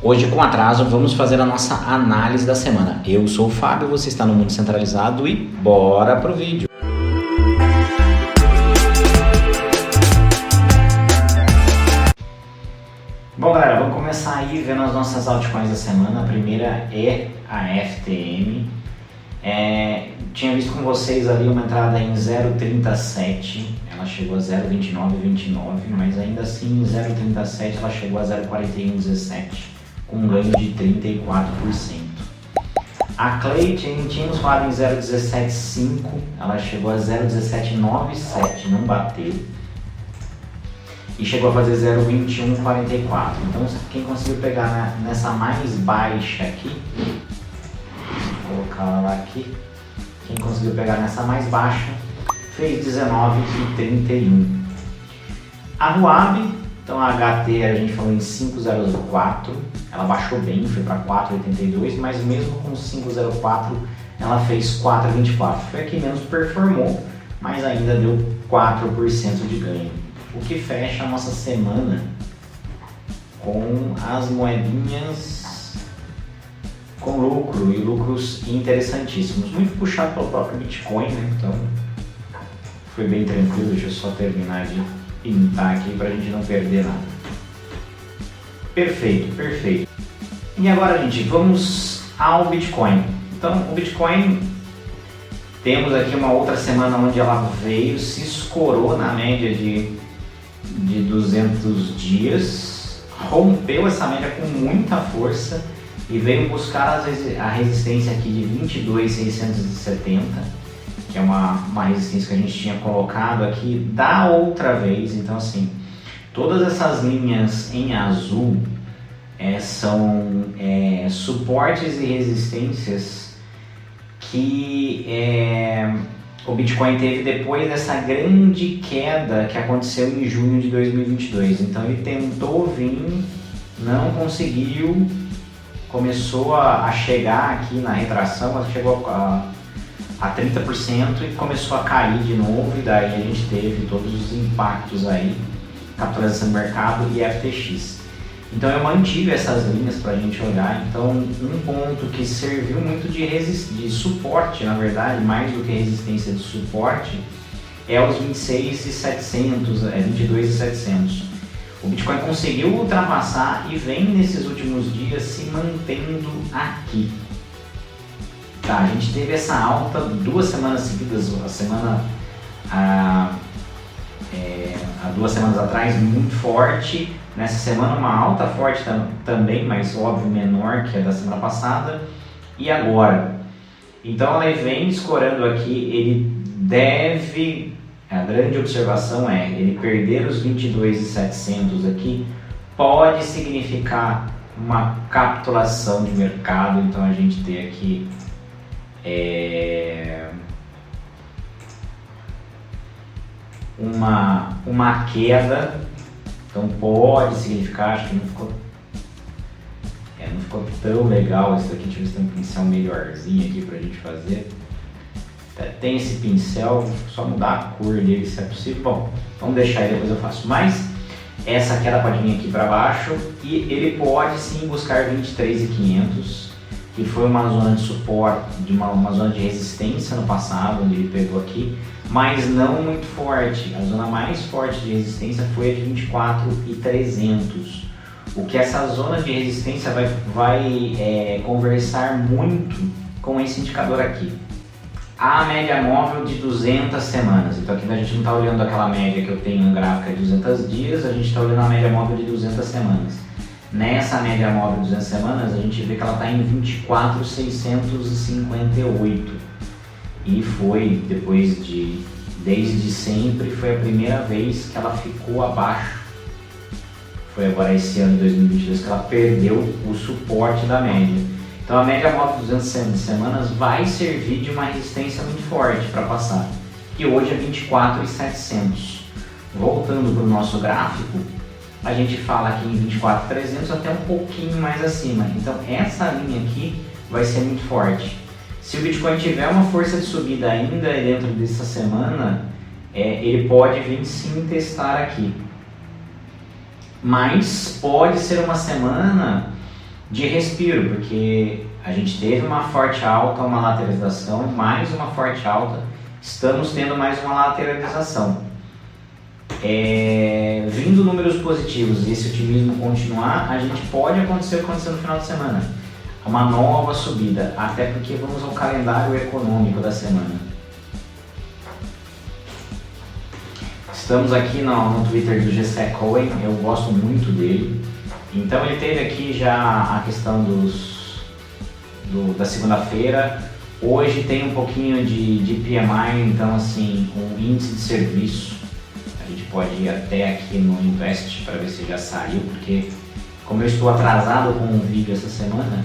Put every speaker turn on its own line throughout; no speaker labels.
Hoje, com atraso, vamos fazer a nossa análise da semana. Eu sou o Fábio, você está no Mundo Centralizado e bora pro vídeo. Bom, galera, vamos começar aí vendo as nossas altcoins da semana. A primeira é a FTM. Tinha visto com vocês ali uma entrada em 0,37, ela chegou a 0,2929, mas ainda assim em 0,37 ela chegou a 0,4117, com um ganho de 34%. A Clay, tínhamos falado em 0,175, ela chegou a 0,1797, não bateu, e chegou a fazer 0,2144. Então quem conseguiu pegar nessa mais baixa aqui, vou colocar ela aqui, quem conseguiu pegar nessa mais baixa fez 19,31. A Huobi, então a HT a gente falou em 5,04, ela baixou bem, foi para 4,82, mas mesmo com 5,04 ela fez 4,24. Foi a que menos performou, mas ainda deu 4% de ganho. O que fecha a nossa semana com as moedinhas com lucro e lucros interessantíssimos, muito puxado pelo próprio Bitcoin, né? Então foi bem tranquilo. Deixa eu só terminar de pintar aqui para a gente não perder nada. Perfeito. E agora, gente, vamos ao Bitcoin. Então o Bitcoin, temos aqui uma outra semana onde ela veio, se escorou na média de 200 dias, rompeu essa média com muita força e veio buscar a resistência aqui de 22.670, que é uma resistência que a gente tinha colocado aqui da outra vez. Então assim, todas essas linhas em azul são suportes e resistências que o Bitcoin teve depois dessa grande queda que aconteceu em junho de 2022. Então ele tentou vir, não conseguiu, começou a chegar aqui na retração, ela chegou a 30% e começou a cair de novo, e daí a gente teve todos os impactos aí, capitalização do mercado e FTX. Então eu mantive essas linhas para a gente olhar. Então um ponto que serviu muito de suporte, na verdade, mais do que resistência de suporte, é os 26.700, 22.700. O Bitcoin conseguiu ultrapassar e vem nesses últimos dias se mantendo aqui. Tá, a gente teve essa alta 2 semanas seguidas, há 2 semanas atrás muito forte. Nessa semana uma alta forte também, mas óbvio menor que a da semana passada. E agora? Então ela vem escorando aqui, ele deve, a grande observação ele perder os 22.700 aqui pode significar uma capitulação de mercado. Então a gente tem aqui uma queda. Então pode significar, acho que não ficou tão legal isso aqui. Deixa eu ver se tem um pincel melhorzinho aqui pra gente fazer. Tem esse pincel, só mudar a cor dele se é possível. Bom, vamos deixar aí, depois eu faço. Mas essa queda pode vir aqui para baixo e ele pode sim buscar 23.500, que foi uma zona de suporte, uma zona de resistência no passado, onde ele pegou aqui, mas não muito forte. A zona mais forte de resistência foi a de 24.300. O que essa zona de resistência vai conversar muito com esse indicador aqui. A média móvel de 200 semanas. Então aqui a gente não está olhando aquela média que eu tenho no gráfico de 200 dias, a gente está olhando a média móvel de 200 semanas. Nessa média móvel de 200 semanas, a gente vê que ela está em 24.658. E foi, desde sempre, foi a primeira vez que ela ficou abaixo. Foi agora esse ano de 2022 que ela perdeu o suporte da média. Então a média móvel de 200 semanas vai servir de uma resistência muito forte para passar. E hoje é 24.700. Voltando para o nosso gráfico, a gente fala aqui em 24.300 até um pouquinho mais acima. Então essa linha aqui vai ser muito forte. Se o Bitcoin tiver uma força de subida ainda dentro dessa semana, ele pode vir sim testar aqui. Mas pode ser uma semana de respiro, porque a gente teve uma forte alta, uma lateralização, mais uma forte alta, estamos tendo mais uma lateralização. Vindo números positivos e esse otimismo continuar, a gente pode acontecer no final de semana. Uma nova subida, até porque vamos ao calendário econômico da semana. Estamos aqui no Twitter do G.C. Cohen, eu gosto muito dele. Então ele teve aqui já a questão da segunda-feira. Hoje tem um pouquinho de PMI, então assim, o índice de serviço. A gente pode ir até aqui no Invest para ver se já saiu, porque como eu estou atrasado com o vídeo essa semana,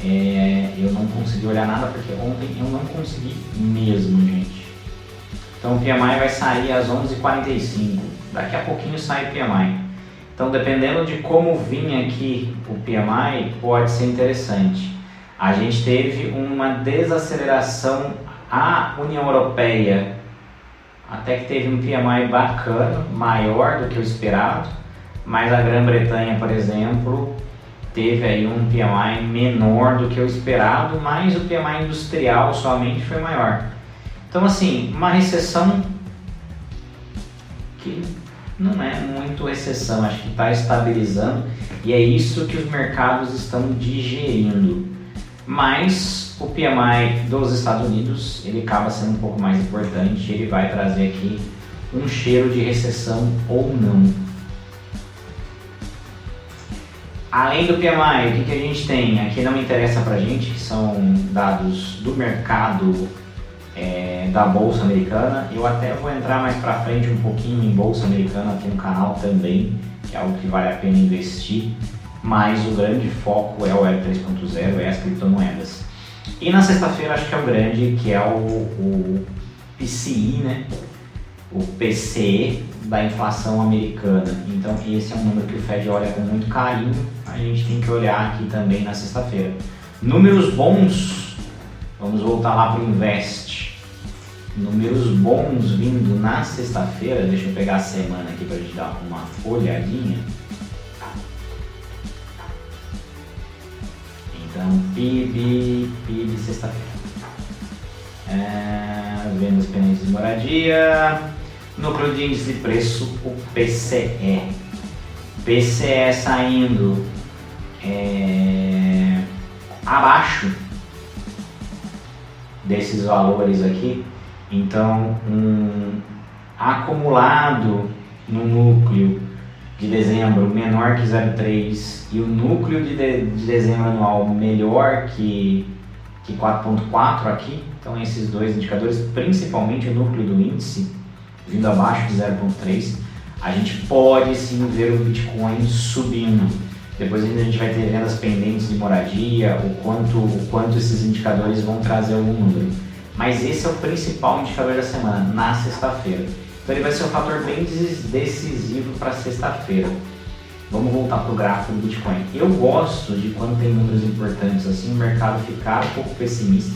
eu não consegui olhar nada, porque ontem eu não consegui mesmo, gente. Então o PMI vai sair às 11h45, daqui a pouquinho sai o PMI. Então dependendo de como vir aqui o PMI, pode ser interessante. A gente teve uma desaceleração, a União Europeia até que teve um PMI bacana, maior do que o esperado, mas a Grã-Bretanha, por exemplo, teve aí um PMI menor do que o esperado, mas o PMI industrial somente foi maior. Então assim, uma recessão que não é muito recessão, acho que está estabilizando e é isso que os mercados estão digerindo. Mas o PMI dos Estados Unidos, ele acaba sendo um pouco mais importante, ele vai trazer aqui um cheiro de recessão ou não. Além do PMI, o que a gente tem? Aqui não interessa pra gente, que são dados do mercado da Bolsa Americana. Eu até vou entrar mais pra frente um pouquinho em Bolsa Americana aqui no canal também, que é algo que vale a pena investir, mas o grande foco é o Web 3.0, é as criptomoedas. E na sexta-feira acho que é o grande, que é o PCI, né? O PCE da inflação americana. Então esse é um número que o Fed olha com muito carinho, a gente tem que olhar aqui também na sexta-feira. Números bons, vamos voltar lá para o Invest. Números bons vindo na sexta-feira, deixa eu pegar a semana aqui para a gente dar uma olhadinha. Então, PIB sexta-feira. Vendas pendentes de moradia, núcleo de índice de preço, o PCE. PCE saindo abaixo desses valores aqui. Então, um acumulado no núcleo de dezembro menor que 0,3 e o núcleo de dezembro anual melhor que 4,4 aqui. Então esses dois indicadores, principalmente o núcleo do índice vindo abaixo de 0,3, a gente pode sim ver o Bitcoin subindo. Depois ainda a gente vai ter vendas pendentes de moradia, o quanto esses indicadores vão trazer algum número. Mas esse é o principal indicador da semana, na sexta-feira. Então ele vai ser um fator bem decisivo para sexta-feira. Vamos voltar para o gráfico do Bitcoin. Eu gosto de quando tem números importantes assim, o mercado ficar um pouco pessimista,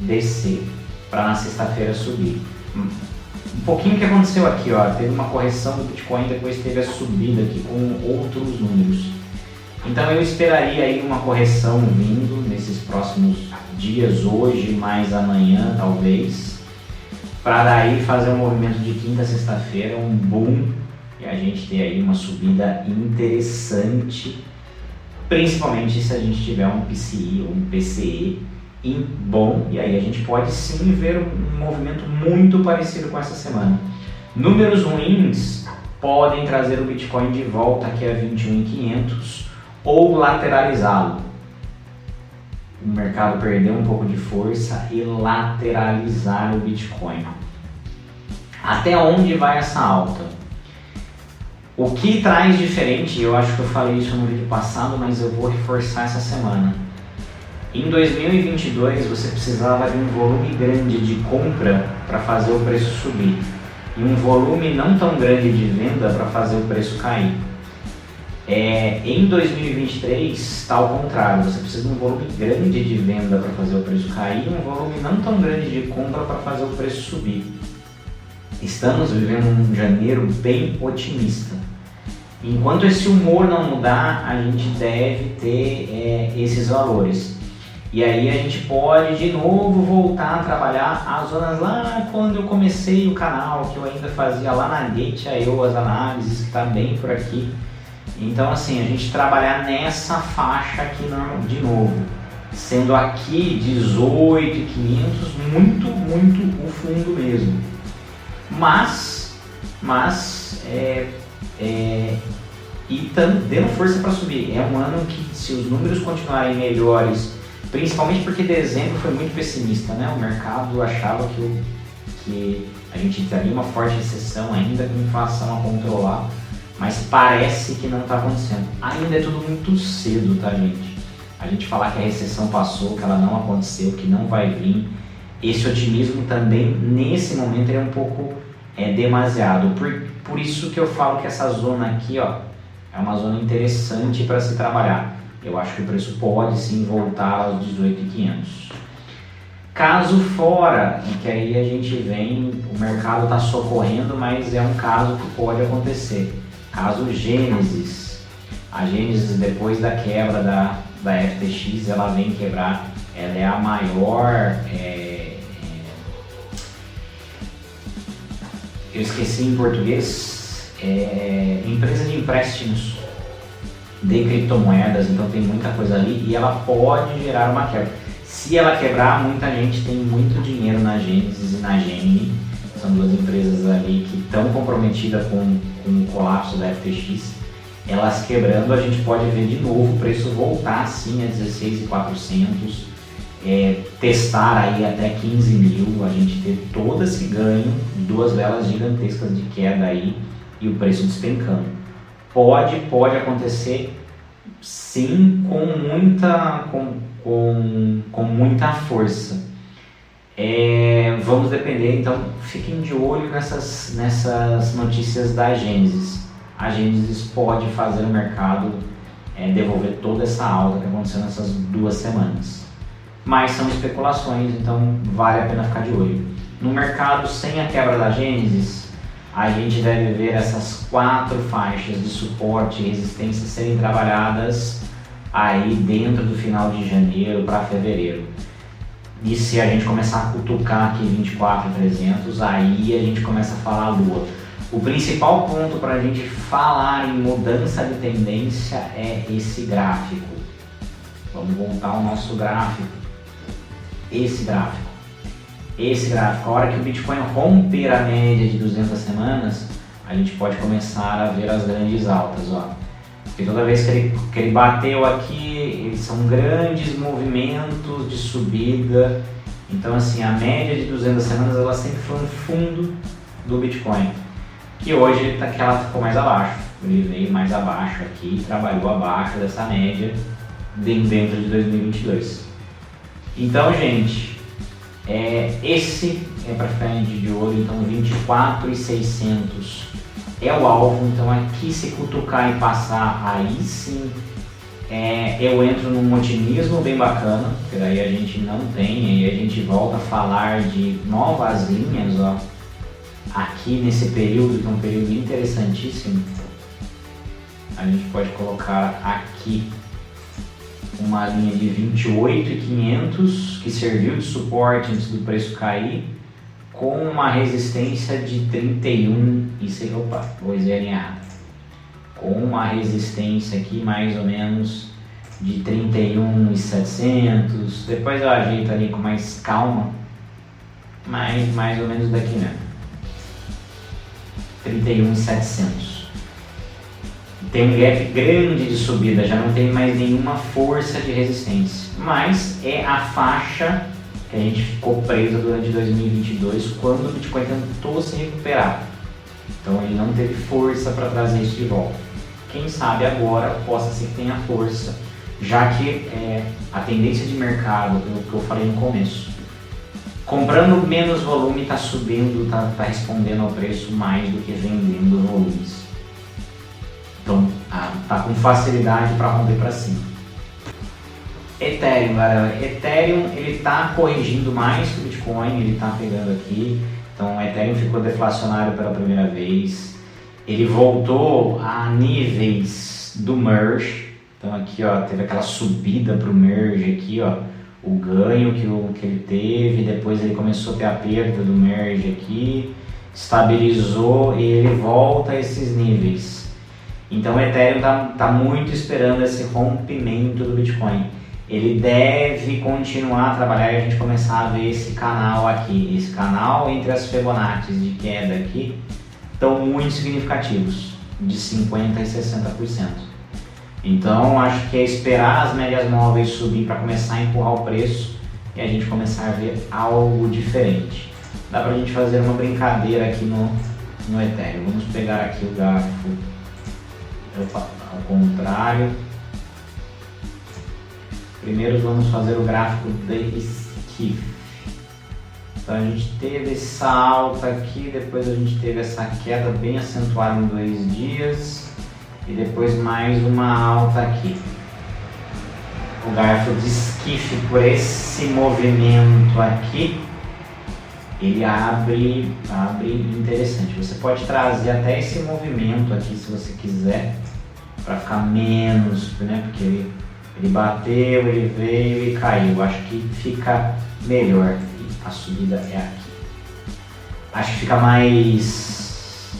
descer, para na sexta-feira subir. Um pouquinho que aconteceu aqui, ó, teve uma correção do Bitcoin, depois teve a subida aqui com outros números. Então eu esperaria aí uma correção vindo nesses próximos dias, hoje mais amanhã talvez, para daí fazer um movimento de quinta a sexta-feira, um boom, e a gente ter aí uma subida interessante, principalmente se a gente tiver um PCI ou um PCE bom, e aí a gente pode sim ver um movimento muito parecido com essa semana. Números ruins podem trazer o Bitcoin de volta aqui a 21.500 ou lateralizá-lo. O mercado perdeu um pouco de força e lateralizar o Bitcoin. Até onde vai essa alta? O que traz diferente, eu acho que eu falei isso no vídeo passado, mas eu vou reforçar essa semana. Em 2022 você precisava de um volume grande de compra para fazer o preço subir e um volume não tão grande de venda para fazer o preço cair. Em 2023 está ao contrário, você precisa de um volume grande de venda para fazer o preço cair e um volume não tão grande de compra para fazer o preço subir. Estamos vivendo um janeiro bem otimista. Enquanto esse humor não mudar, a gente deve ter esses valores. E aí a gente pode de novo voltar a trabalhar as zonas lá quando eu comecei o canal, que eu ainda fazia lá na Gate.io as análises, que está bem por aqui. Então assim, a gente trabalhar nessa faixa aqui de novo, sendo aqui 18.500 muito o fundo mesmo. Mas e dando força para subir. É um ano que, se os números continuarem melhores, principalmente porque dezembro foi muito pessimista, né? O mercado achava que a gente teria uma forte recessão ainda com inflação a controlar, mas parece que não está acontecendo. Ainda é tudo muito cedo, tá, gente? A gente falar que a recessão passou, que ela não aconteceu, que não vai vir, esse otimismo também, nesse momento, é um pouco demasiado. Por isso que eu falo que essa zona aqui, ó, é uma zona interessante para se trabalhar. Eu acho que o preço pode sim voltar aos 18.500. Caso fora, em que aí a gente vem, o mercado está socorrendo, mas é um caso que pode acontecer. Caso Gênesis. A Gênesis, depois da quebra da FTX, ela vem quebrar. Ela é a maior... eu esqueci em português. Empresa de empréstimos de criptomoedas, então tem muita coisa ali e ela pode gerar uma quebra. Se ela quebrar, muita gente tem muito dinheiro na Gênesis e na Gemini, são duas empresas ali que estão comprometidas com o colapso da FTX. Elas quebrando, a gente pode ver de novo o preço voltar sim a 16.400, testar aí até 15 mil, a gente ter todo esse ganho, duas velas gigantescas de queda aí e o preço despencando. Pode acontecer sim com muita força. Vamos depender, então fiquem de olho nessas notícias da Gênesis. A Gênesis pode fazer o mercado devolver toda essa alta que aconteceu nessas 2 semanas. Mas são especulações, então vale a pena ficar de olho. No mercado sem a quebra da Gênesis, a gente deve ver essas 4 faixas de suporte e resistência serem trabalhadas aí dentro do final de janeiro para fevereiro. E se a gente começar a cutucar aqui 24.300, aí a gente começa a falar a lua. O principal ponto para a gente falar em mudança de tendência é esse gráfico. Vamos voltar ao nosso gráfico. Esse gráfico, a hora que o Bitcoin romper a média de 200 semanas, a gente pode começar a ver as grandes altas, ó. Porque toda vez que ele bateu aqui, são grandes movimentos de subida. Então assim, a média de 200 semanas ela sempre foi um fundo do Bitcoin, que hoje ela ficou mais abaixo. Ele veio mais abaixo aqui, trabalhou abaixo dessa média dentro de 2022. Então, gente, esse é para ficar de olho. Então 24.600 é o alvo. Então aqui, se cutucar e passar, aí sim eu entro num otimismo bem bacana, porque daí a gente não tem, aí a gente volta a falar de novas linhas, ó, aqui nesse período, que é um período interessantíssimo. A gente pode colocar aqui uma linha de 28.500 que serviu de suporte antes do preço cair, com uma resistência de 31 e opa, vou dizer a linha errada, com uma resistência aqui mais ou menos de 31.700. Depois eu ajeito ali com mais calma, mas mais ou menos daqui mesmo, 31.700. Tem um gap grande de subida, já não tem mais nenhuma força de resistência, mas é a faixa que a gente ficou preso durante 2022, quando o Bitcoin tentou se recuperar. Então ele não teve força para trazer isso de volta. Quem sabe agora possa ser que tenha força, já que a tendência de mercado, pelo que eu falei no começo, comprando menos volume está subindo, está respondendo ao preço mais do que vendendo volumes. Então tá com facilidade para romper para cima. Ethereum, galera. Ethereum ele tá corrigindo mais que o Bitcoin, ele tá pegando aqui. Então o Ethereum ficou deflacionário pela primeira vez. ele voltou a níveis do merge. Então aqui ó, teve aquela subida para o merge aqui ó, o ganho que ele teve, depois ele começou a ter a perda do merge aqui, estabilizou e ele volta a esses níveis. Então o Ethereum tá muito esperando esse rompimento do Bitcoin. Ele deve continuar a trabalhar e a gente começar a ver esse canal aqui. Esse canal entre as Fibonacci de queda aqui estão muito significativos, de 50% e 60%. Então acho que é esperar as médias móveis subir para começar a empurrar o preço e a gente começar a ver algo diferente. Dá pra gente fazer uma brincadeira aqui no Ethereum. Vamos pegar aqui o gráfico, ao contrário. Primeiro vamos fazer o gráfico de Skiff. Então a gente teve essa alta aqui, depois a gente teve essa queda bem acentuada em 2 dias e depois mais uma alta aqui. O gráfico de Skiff, por esse movimento aqui, ele abre interessante. Você pode trazer até esse movimento aqui se você quiser, para ficar menos, né? Porque ele bateu, ele veio e caiu. Acho que fica melhor. A subida é aqui. Acho que fica mais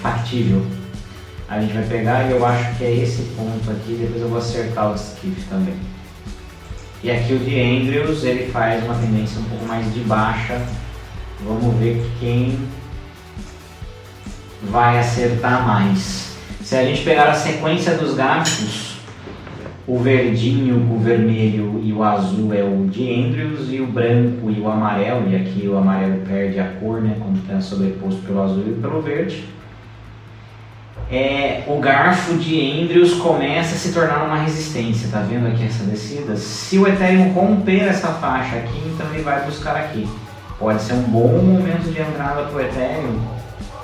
factível. A gente vai pegar e eu acho que é esse ponto aqui. Depois eu vou acertar o Skiff também. E aqui o de Andrews, ele faz uma tendência um pouco mais de baixa. Vamos ver quem vai acertar mais. Se a gente pegar a sequência dos gráficos, o verdinho, o vermelho e o azul é o de Andrews, e o branco e o amarelo, e aqui o amarelo perde a cor, né, quando está sobreposto pelo azul e pelo verde. O garfo de Andrews começa a se tornar uma resistência, tá vendo aqui essa descida? Se o Ethereum romper essa faixa aqui, então ele vai buscar aqui. Pode ser um bom momento de entrada para o Ethereum,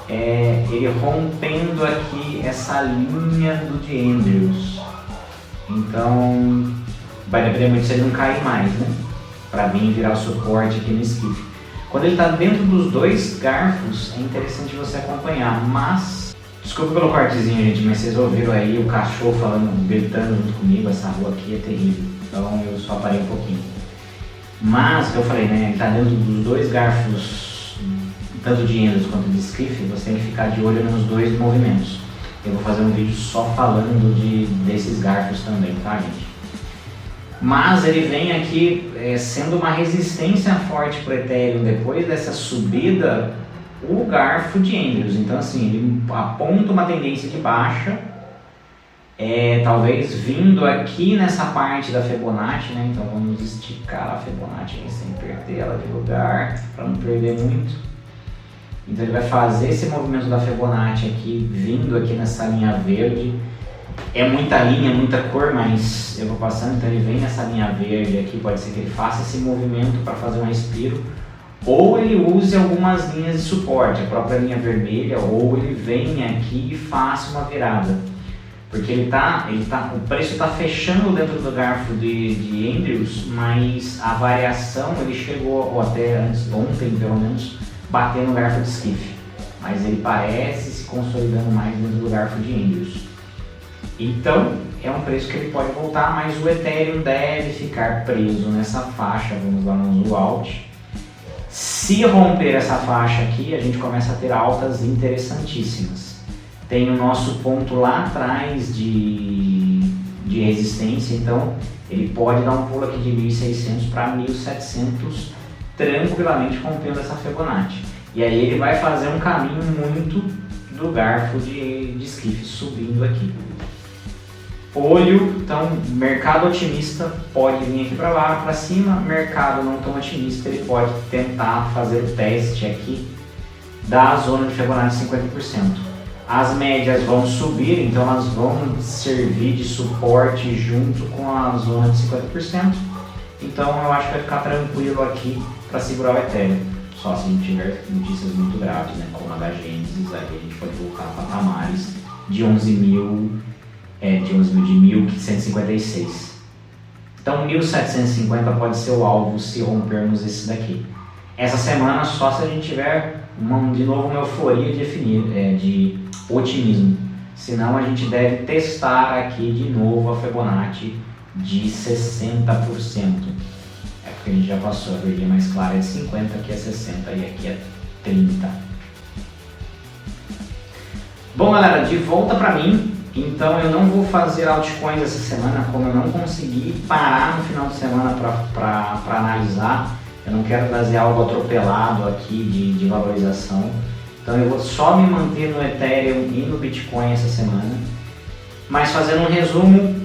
ele rompendo aqui essa linha do de Andrews. Então vai depender muito se ele não cair mais, né? Para vir virar o suporte aqui no Skiff. Quando ele está dentro dos dois garfos, é interessante você acompanhar, mas desculpa pelo cortezinho, gente, mas vocês ouviram aí o cachorro falando, gritando junto comigo. Essa rua aqui é terrível, então eu só parei um pouquinho. Mas, eu falei, né, ele está dentro dos dois garfos, tanto de Andrews quanto de Skiff, você tem que ficar de olho nos dois movimentos. Eu vou fazer um vídeo só falando desses garfos também, tá, gente? Mas ele vem aqui sendo uma resistência forte para o Ethereum depois dessa subida, o garfo de Andrews. Então assim, ele aponta uma tendência de baixa, talvez vindo aqui nessa parte da Fibonacci, né? Então vamos esticar a Fibonacci sem perder ela de lugar, para não perder muito. Então ele vai fazer esse movimento da Fibonacci aqui, vindo aqui nessa linha verde. É muita linha, muita cor, mas eu vou passando, então ele vem nessa linha verde aqui, pode ser que ele faça esse movimento para fazer um respiro, ou ele use algumas linhas de suporte, a própria linha vermelha, ou ele venha aqui e faça uma virada. Porque o preço está fechando dentro do garfo de Andrews, mas a variação ele chegou, ou até antes, ontem pelo menos, bater no garfo de Skiff, mas ele parece se consolidando mais dentro do garfo de Andrews. Então é um preço que ele pode voltar, mas o Ethereum deve ficar preso nessa faixa. Vamos lá no Zoom Out. Se romper essa faixa aqui, a gente começa a ter altas interessantíssimas. Tem o nosso ponto lá atrás de resistência, então ele pode dar um pulo aqui de 1.600 para 1.700 tranquilamente, rompendo essa Fibonacci. E aí ele vai fazer um caminho muito do garfo de Skiff, subindo aqui. Olho, então, mercado otimista pode vir aqui para lá, para cima. Mercado não tão otimista, ele pode tentar fazer o teste aqui da zona de Fibonacci 50%. As médias vão subir, então elas vão servir de suporte junto com a zona de 50%. Então eu acho que vai ficar tranquilo aqui para segurar o Ethereum. Só se a gente tiver notícias muito graves, né, como a da Gênesis, aí a gente pode voltar a patamares de 1.156. Então 1.750 pode ser o alvo se rompermos esse daqui. Essa semana só se a gente tiver de novo uma euforia de otimismo. Senão a gente deve testar aqui de novo a Fibonacci de 60%. É porque a gente já passou, a verdinha mais clara é de 50, aqui é 60 e aqui é 30. Bom galera, de volta para mim. Então eu não vou fazer altcoins essa semana, como eu não consegui parar no final de semana para analisar. Eu não quero trazer algo atropelado aqui de valorização. Então eu vou só me manter no Ethereum e no Bitcoin essa semana. Mas fazendo um resumo,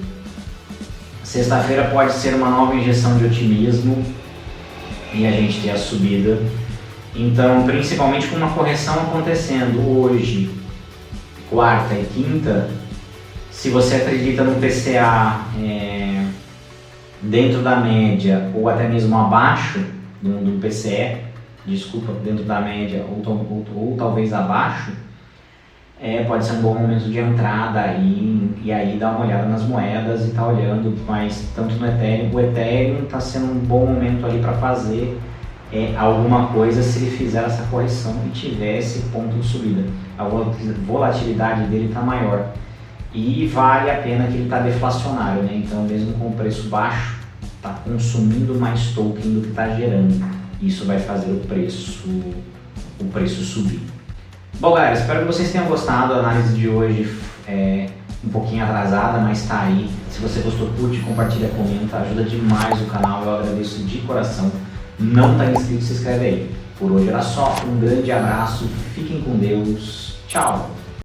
sexta-feira pode ser uma nova injeção de otimismo e a gente ter a subida. Então, principalmente com uma correção acontecendo hoje, quarta e quinta, se você acredita no PCA dentro da média ou até mesmo abaixo do PCE, dentro da média ou talvez abaixo, pode ser um bom momento de entrada e aí dar uma olhada nas moedas e tá olhando, mas tanto no Ethereum, o Ethereum está sendo um bom momento ali para fazer alguma coisa se ele fizer essa correção e tiver esse ponto de subida. A volatilidade dele está maior e vale a pena que ele está deflacionário, né? Então mesmo com o preço baixo, está consumindo mais token do que está gerando. Isso vai fazer o preço subir. Bom galera, espero que vocês tenham gostado. A análise de hoje um pouquinho atrasada, mas está aí. Se você gostou, curte, compartilha, comenta, ajuda demais o canal, eu agradeço de coração. Não está inscrito, se inscreve aí. Por hoje era só, um grande abraço, fiquem com Deus, tchau!